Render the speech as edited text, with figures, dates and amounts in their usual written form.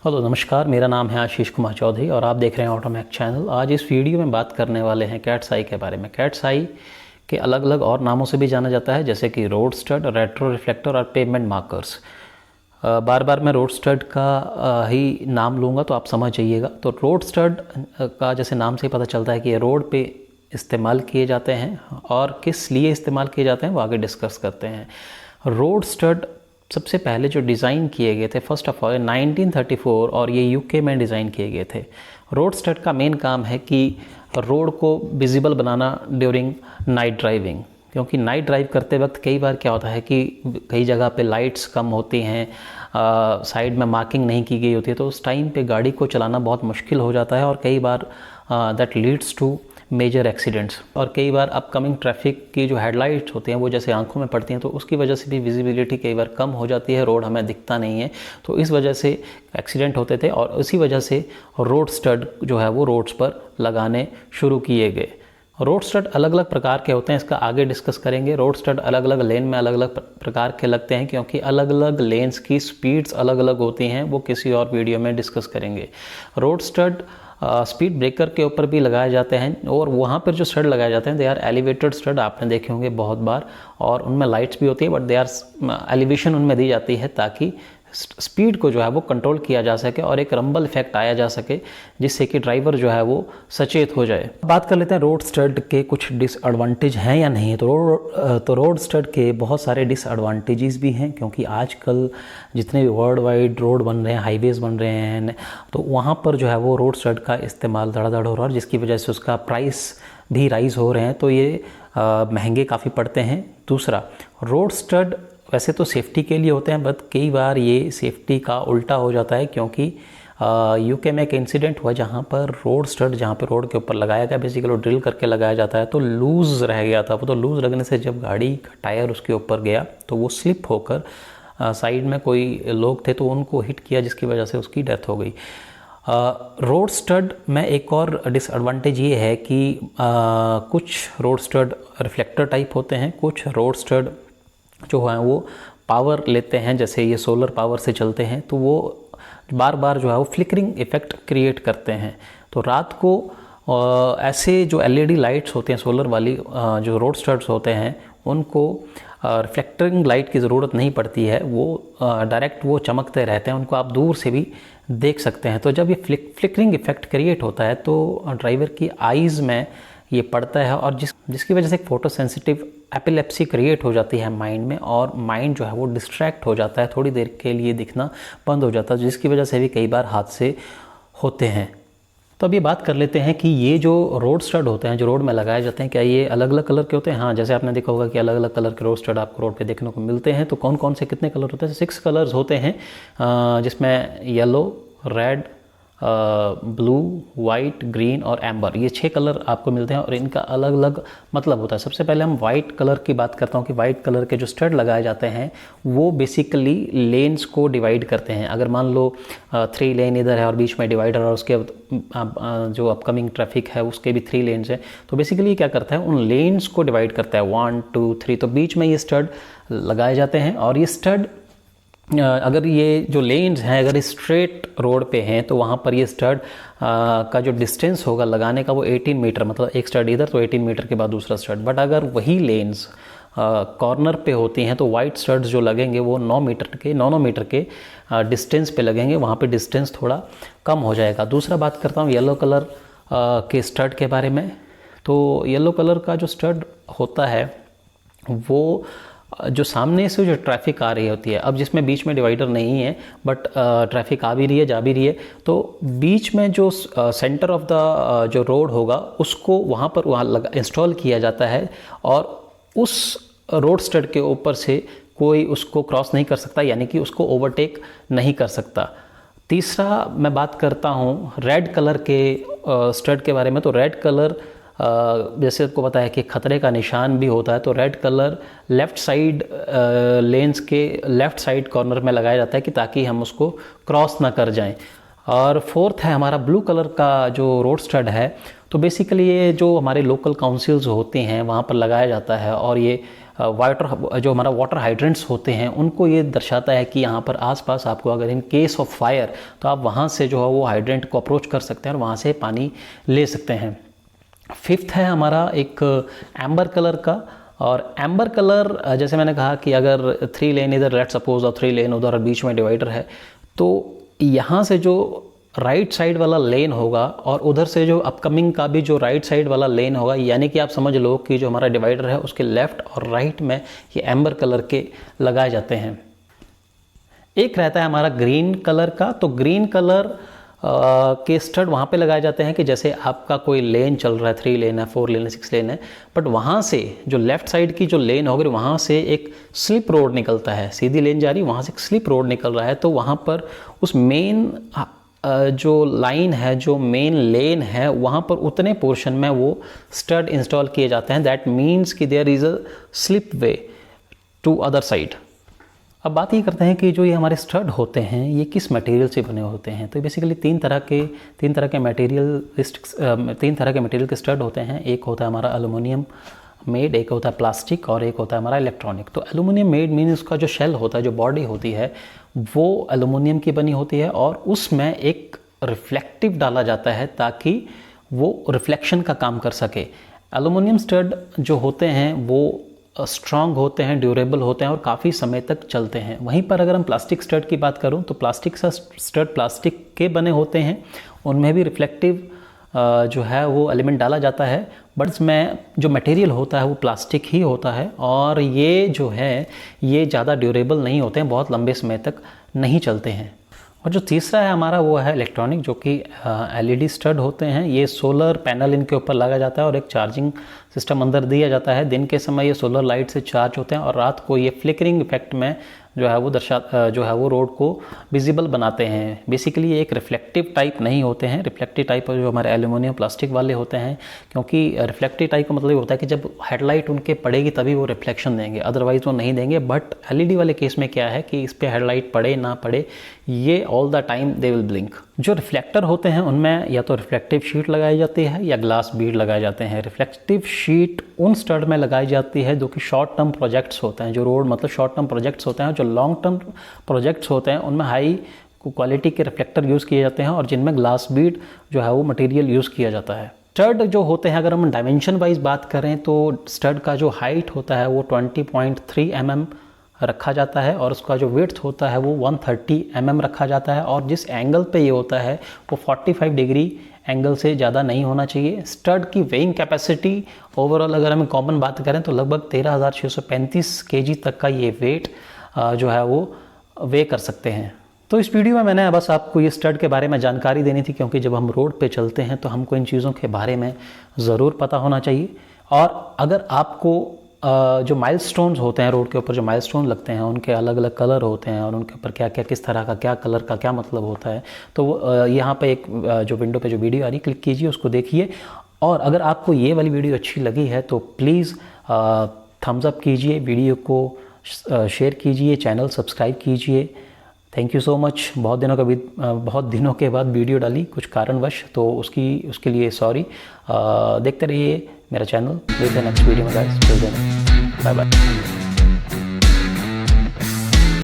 Hello नमस्कार, मेरा नाम है आशीष कुमार चौधरी और आप देख रहे हैं ऑटोमैक चैनल। आज इस वीडियो में बात करने वाले हैं कैट्स आई के बारे में। कैट्स आई के अलग अलग और नामों से भी जाना जाता है, जैसे कि रोड स्टड, रेट्रो रिफ्लेक्टर और पेवमेंट मार्कर्स। बार बार मैं रोड स्टड का ही नाम लूँगा तो आप समझ जाइएगा। तो रोड स्टड का जैसे नाम से ही पता चलता है कि ये रोड पे इस्तेमाल किए जाते हैं और किस लिए इस्तेमाल किए जाते हैं वो आगे डिस्कस करते हैं। रोड स्टड सबसे पहले जो डिज़ाइन किए गए थे, फर्स्ट ऑफ ऑल 1934, और ये यूके में डिज़ाइन किए गए थे। रोड स्टड का मेन काम है कि रोड को विजिबल बनाना ड्यूरिंग नाइट ड्राइविंग, क्योंकि नाइट ड्राइव करते वक्त कई बार क्या होता है कि कई जगह पे लाइट्स कम होती हैं, साइड में मार्किंग नहीं की गई होती है, तो उस टाइम पे गाड़ी को चलाना बहुत मुश्किल हो जाता है और कई बार that leads to major accidents. और कई बार अपकमिंग ट्रैफिक की जो हेडलाइट्स होती हैं वो जैसे आंखों में पड़ती हैं तो उसकी वजह से भी विजिबिलिटी कई बार कम हो जाती है, रोड हमें दिखता नहीं है, तो इस वजह से एक्सीडेंट होते थे और इसी वजह से रोड स्टड जो है वो रोड्स पर लगाने शुरू किए गए। रोड स्टड अलग अलग प्रकार के होते हैं, इसका आगे डिस्कस करेंगे। रोड स्टड अलग अलग लेन में अलग अलग प्रकार के लगते हैं, क्योंकि अलग अलग लेन्स की स्पीड्स अलग अलग होती हैं, वो किसी और वीडियो में डिस्कस करेंगे। रोड स्टड स्पीड ब्रेकर के ऊपर भी लगाए जाते हैं और वहाँ पर जो स्टड लगाए जाते हैं दे आर एलिवेटेड स्टड, आपने देखे होंगे बहुत बार, और उनमें लाइट्स भी होती है, बट दे आर एलिवेशन उनमें दी जाती है ताकि स्पीड को जो है वो कंट्रोल किया जा सके और एक रंबल इफेक्ट आया जा सके, जिससे कि ड्राइवर जो है वो सचेत हो जाए। बात कर लेते हैं रोड स्टड के कुछ डिसएडवांटेज हैं या नहीं। तो रोड स्टड के बहुत सारे डिसएडवांटेजेस भी हैं, क्योंकि आजकल जितने भी वर्ल्ड वाइड रोड बन रहे हैं, हाईवेज बन रहे हैं, तो वहाँ पर जो है वो रोड स्टड का इस्तेमाल धड़ाधड़ हो रहा है, जिसकी वजह से उसका प्राइस भी राइज हो रहे हैं, तो ये महंगे काफ़ी पड़ते हैं। दूसरा, रोड स्टड वैसे तो सेफ्टी के लिए होते हैं, बट कई बार ये सेफ्टी का उल्टा हो जाता है, क्योंकि यूके में एक इंसिडेंट हुआ जहाँ पर रोड स्टड, जहाँ पर रोड के ऊपर लगाया गया, बेसिकली ड्रिल करके लगाया जाता है, तो लूज़ रह गया था वो। तो लूज़ लगने से जब गाड़ी का टायर उसके ऊपर गया तो वो स्लिप होकर साइड में कोई लोग थे तो उनको हिट किया, जिसकी वजह से उसकी डेथ हो गई। रोड स्टड में एक और डिसएडवांटेज ये है कि कुछ रोड स्टड रिफ्लेक्टर टाइप होते हैं, कुछ रोड स्टड जो है वो पावर लेते हैं, जैसे ये सोलर पावर से चलते हैं, तो वो बार बार जो है वो फ्लिकरिंग इफ़ेक्ट क्रिएट करते हैं। तो रात को ऐसे जो एलईडी लाइट्स होते हैं सोलर वाली, जो रोड स्टड्स होते हैं, उनको रिफ्लेक्टिंग लाइट की ज़रूरत नहीं पड़ती है, वो डायरेक्ट वो चमकते रहते हैं, उनको आप दूर से भी देख सकते हैं। तो जब ये फ्लिकरिंग इफ़ेक्ट क्रिएट होता है तो ड्राइवर की आइज़ में ये पड़ता है और जिसकी वजह से एक फोटो सेंसिटिव एपिलेप्सी क्रिएट हो जाती है माइंड में, और माइंड जो है वो डिस्ट्रैक्ट हो जाता है, थोड़ी देर के लिए दिखना बंद हो जाता है, जिसकी वजह से भी कई बार हादसे होते हैं। तो अब ये बात कर लेते हैं कि ये जो रोड स्टड होते हैं, जो रोड में लगाए जाते हैं, क्या ये अलग अलग कलर के होते हैं? हाँ, जैसे आपने देखा होगा कि अलग अलग कलर के रोड स्टड आपको रोड पे देखने को मिलते हैं। तो कौन कौन से कितने कलर होते हैं? 6 कलर्स होते हैं, जिसमें yellow, red, blue, white, green और एम्बर, ये 6 कलर आपको मिलते हैं और इनका अलग अलग मतलब होता है। सबसे पहले हम वाइट कलर की बात करता हूँ कि वाइट कलर के जो स्टड लगाए जाते हैं वो बेसिकली लेन्स को डिवाइड करते हैं। अगर मान लो 3 लेन इधर है और बीच में डिवाइडर और उसके जो अपकमिंग ट्रैफिक है उसके भी 3 लेन्स हैं, तो बेसिकली क्या करता है, उन लेन्स को डिवाइड करता है 1 2 3, तो बीच में ये स्टड लगाए जाते हैं। और ये स्टड अगर ये जो लेन्स हैं अगर स्ट्रेट रोड पे हैं तो वहाँ पर ये स्टड का जो डिस्टेंस होगा लगाने का वो 18 मीटर, मतलब एक स्टड इधर तो 18 मीटर के बाद दूसरा स्टड। बट अगर वही लेन्स कॉर्नर पे होती हैं तो वाइट स्टड्स जो लगेंगे वो 9 मीटर के डिस्टेंस पे लगेंगे, वहाँ पे डिस्टेंस थोड़ा कम हो जाएगा। दूसरा बात करता हूँ येलो कलर के स्टड के बारे में। तो येलो कलर का जो स्टड होता है वो जो सामने से जो ट्रैफिक आ रही होती है, अब जिसमें बीच में डिवाइडर नहीं है बट ट्रैफिक आ भी रही है जा भी रही है, तो बीच में जो सेंटर ऑफ द जो रोड होगा उसको वहाँ पर इंस्टॉल किया जाता है और उस रोड स्टड के ऊपर से कोई उसको क्रॉस नहीं कर सकता, यानी कि उसको ओवरटेक नहीं कर सकता। तीसरा मैं बात करता हूँ रेड कलर के स्टड के बारे में। तो रेड कलर जैसे आपको पता है कि खतरे का निशान भी होता है, तो red colour left side lens के लेफ़्ट साइड कॉर्नर में लगाया जाता है कि ताकि हम उसको क्रॉस ना कर जाएं। और फोर्थ है हमारा ब्लू कलर का जो रोड स्टड है। तो बेसिकली ये जो हमारे लोकल काउंसिल्स होते हैं वहाँ पर लगाया जाता है और ये वाटर जो हमारा वाटर हाइड्रेंट्स होते हैं उनको ये दर्शाता है कि यहाँ पर आसपास आपको अगर इन केस ऑफ फायर तो आप वहाँ से जो है वो हाइड्रेंट को अप्रोच कर सकते हैं और वहाँ से पानी ले सकते हैं। फिफ्थ है हमारा एक एम्बर कलर का, और एम्बर कलर जैसे मैंने कहा कि अगर 3 लेन इधर लेट्स सपोज और 3 लेन उधर और बीच में डिवाइडर है, तो यहाँ से जो राइट साइड वाला लेन होगा और उधर से जो अपकमिंग का भी जो राइट साइड वाला लेन होगा, यानी कि आप समझ लो कि जो हमारा डिवाइडर है उसके लेफ़्ट और राइट में ये एम्बर कलर के लगाए जाते हैं। एक रहता है हमारा ग्रीन कलर का, तो ग्रीन कलर के स्टड वहाँ पे लगाए जाते हैं कि जैसे आपका कोई लेन चल रहा है, 3 लेन है, 4 लेन है, 6 लेन है, बट वहाँ से जो लेफ़्ट साइड की जो लेन होगी वहाँ से एक स्लिप रोड निकलता है, सीधी लेन जा रही, वहाँ से एक स्लिप रोड निकल रहा है, तो वहाँ पर उस मेन जो लाइन है, जो मेन लेन है, वहाँ पर उतने पोर्शन में वो स्टड इंस्टॉल किए जाते हैं। दैट मीन्स कि there is a slip way to other side. अब बात ये करते हैं कि जो ये हमारे स्टड होते हैं ये किस मटेरियल से बने होते हैं। तो बेसिकली तीन तरह के मटेरियल के स्टड होते हैं। एक होता है हमारा एल्युमिनियम मेड, एक होता है प्लास्टिक और एक होता है हमारा इलेक्ट्रॉनिक। तो एल्युमिनियम मेड मीन उसका जो शेल होता है, जो बॉडी होती है, वो एल्युमिनियम की बनी होती है और उसमें एक रिफ्लेक्टिव डाला जाता है ताकि वो रिफ्लेक्शन का काम कर सके। एल्युमिनियम स्टड जो होते हैं वो स्ट्रॉन्ग होते हैं, ड्यूरेबल होते हैं और काफ़ी समय तक चलते हैं। वहीं पर अगर हम प्लास्टिक स्टड की बात करूं तो प्लास्टिक स्टड प्लास्टिक के बने होते हैं, उनमें भी रिफ्लेक्टिव जो है वो एलिमेंट डाला जाता है, बट इसमें जो मटेरियल होता है वो प्लास्टिक ही होता है और ये जो है ये ज़्यादा ड्यूरेबल नहीं होते हैं, बहुत लंबे समय तक नहीं चलते हैं। और जो तीसरा है हमारा वो है इलेक्ट्रॉनिक, जो कि एलईडी स्टड होते हैं। ये सोलर पैनल इनके ऊपर लगा जाता है और एक चार्जिंग सिस्टम अंदर दिया जाता है। दिन के समय ये सोलर लाइट से चार्ज होते हैं और रात को ये फ्लिकरिंग इफेक्ट में जो है वो रोड को विजिबल बनाते हैं। बेसिकली ये एक रिफ्लेक्टिव टाइप नहीं होते हैं। रिफ्लेक्टिव टाइप जो हमारे एल्युमिनियम प्लास्टिक वाले होते हैं, क्योंकि रिफ्लेक्टिव टाइप का मतलब ये होता है कि जब हेडलाइट उनके पड़ेगी तभी वो रिफ्लेक्शन देंगे, अदरवाइज वो नहीं देंगे। बट एलईडी वाले केस में क्या है कि इस पर हेडलाइट पड़े ना पड़े, ये all the time they will blink. जो रिफ्लेक्टर होते हैं उनमें या तो रिफ्लेक्टिव शीट लगाई जाती है या ग्लास बीड लगाए जाते हैं। रिफ्लेक्टिव शीट उन स्टड में लगाई जाती है जो कि शॉर्ट टर्म प्रोजेक्ट्स होते हैं, जो रोड मतलब शॉर्ट टर्म प्रोजेक्ट्स होते हैं। जो लॉन्ग टर्म प्रोजेक्ट्स होते हैं उनमें हाई क्वालिटी के रिफ्लेक्टर यूज़ किए जाते हैं और जिनमें ग्लास बीड जो है वो मटेरियल यूज़ किया जाता है। स्टड जो होते हैं, अगर हम डायमेंशन वाइज बात करें तो स्टड का जो हाइट होता है वो 20.3 mm रखा जाता है और उसका जो विड्थ होता है वो 130 mm रखा जाता है और जिस एंगल पे ये होता है वो 45 डिग्री एंगल से ज़्यादा नहीं होना चाहिए। स्टड की वेइंग कैपेसिटी ओवरऑल अगर हम कॉमन बात करें तो लगभग 13,635 kg तक का ये वेट जो है वो वे कर सकते हैं। तो इस वीडियो में मैंने बस आपको ये स्टड के बारे में जानकारी देनी थी, क्योंकि जब हम रोड पे चलते हैं तो हमको इन चीज़ों के बारे में ज़रूर पता होना चाहिए। और अगर आपको जो माइलस्टोन्स होते हैं, रोड के ऊपर जो माइलस्टोन लगते हैं उनके अलग अलग कलर होते हैं और उनके ऊपर क्या क्या किस तरह का क्या कलर का क्या मतलब होता है, तो यहाँ पे एक जो विंडो पे जो वीडियो आ रही क्लिक कीजिए, उसको देखिए। और अगर आपको ये वाली वीडियो अच्छी लगी है तो प्लीज़ थम्स अप कीजिए, वीडियो को शेयर कीजिए, चैनल सब्सक्राइब कीजिए। Thank you so much. बहुत दिनों के बाद वीडियो डाली कुछ कारणवश, तो उसके लिए सॉरी। देखते रहिए मेरा चैनल। मिलते हैं नेक्स्ट वीडियो में गाइस। Bye bye.